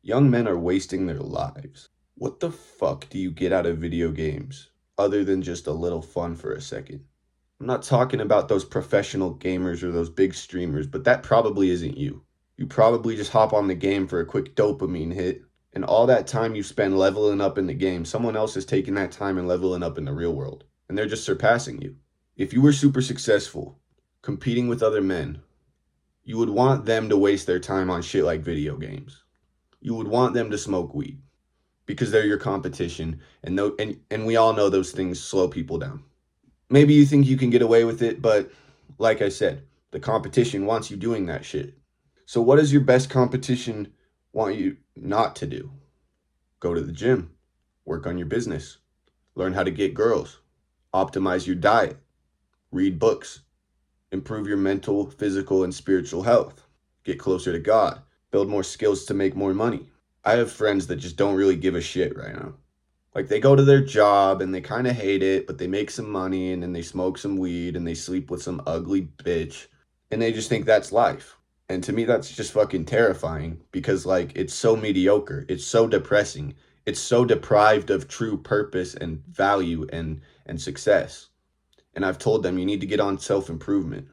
Young men are wasting their lives. What the fuck do you get out of video games other than just a little fun for a second? I'm not talking about those professional gamers or those big streamers, but that probably isn't you. You probably just hop on the game for a quick dopamine hit, and all that time you spend leveling up in the game, someone else is taking that time and leveling up in the real world, and they're just surpassing you. If you were super successful, competing with other men, you would want them to waste their time on shit like video games. You would want them to smoke weed because they're your competition, and we all know those things slow people down. Maybe you think you can get away with it, but like I said, the competition wants you doing that shit. So what does your best competition want you not to do? Go to the gym, work on your business, learn how to get girls, optimize your diet, read books, improve your mental, physical, and spiritual health, get closer to God, build more skills to make more money. I have friends that just don't really give a shit right now. Like they go to their job and they kind of hate it, but they make some money and then they smoke some weed and they sleep with some ugly bitch and they just think that's life. And to me, that's just fucking terrifying because like it's so mediocre. It's so depressing. It's so deprived of true purpose and value and success. And I've told them you need to get on self-improvement.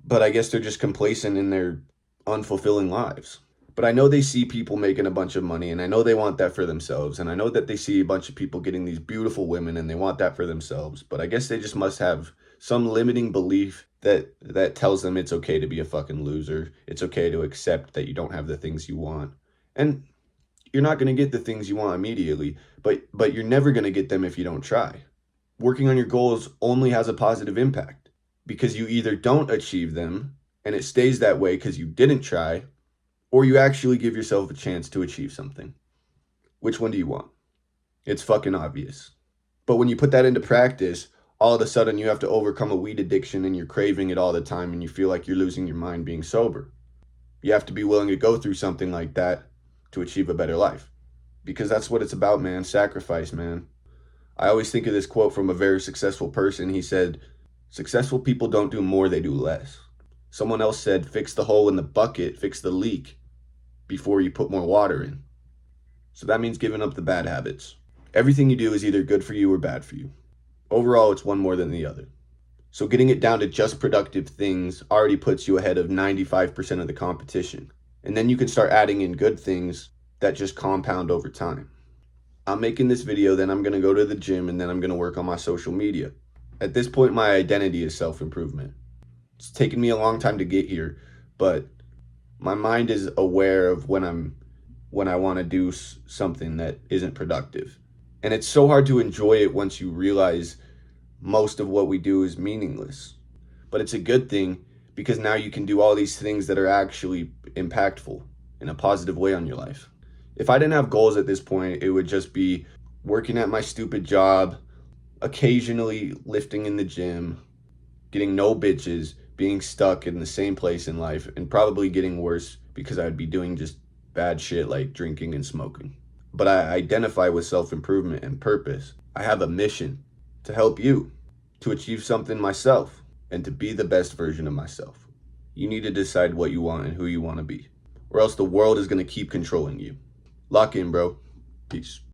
But I guess they're just complacent in their unfulfilling lives. But I know they see people making a bunch of money and I know they want that for themselves. And I know that they see a bunch of people getting these beautiful women and they want that for themselves. But I guess they just must have some limiting belief that tells them it's okay to be a fucking loser. It's okay to accept that you don't have the things you want. And you're not going to get the things you want immediately, but you're never going to get them if you don't try. Working on your goals only has a positive impact because you either don't achieve them and it stays that way because you didn't try, or you actually give yourself a chance to achieve something. Which one do you want? It's fucking obvious. But when you put that into practice, all of a sudden you have to overcome a weed addiction and you're craving it all the time and you feel like you're losing your mind being sober. You have to be willing to go through something like that to achieve a better life. Because that's what it's about, man. Sacrifice, man. I always think of this quote from a very successful person. He said, successful people don't do more, they do less. Someone else said, fix the hole in the bucket, fix the leak before you put more water in. So that means giving up the bad habits. Everything you do is either good for you or bad for you. Overall, it's one more than the other. So getting it down to just productive things already puts you ahead of 95% of the competition. And then you can start adding in good things that just compound over time. I'm making this video, then I'm going to go to the gym, and then I'm going to work on my social media. At this point, my identity is self-improvement. It's taken me a long time to get here, but my mind is aware of when I want to do something that isn't productive. And it's so hard to enjoy it once you realize most of what we do is meaningless. But it's a good thing because now you can do all these things that are actually impactful in a positive way on your life. If I didn't have goals at this point, it would just be working at my stupid job, occasionally lifting in the gym, getting no bitches, being stuck in the same place in life, and probably getting worse because I'd be doing just bad shit like drinking and smoking. But I identify with self-improvement and purpose. I have a mission to help you, to achieve something myself, and to be the best version of myself. You need to decide what you want and who you want to be, or else the world is going to keep controlling you. Lock in, bro. Peace.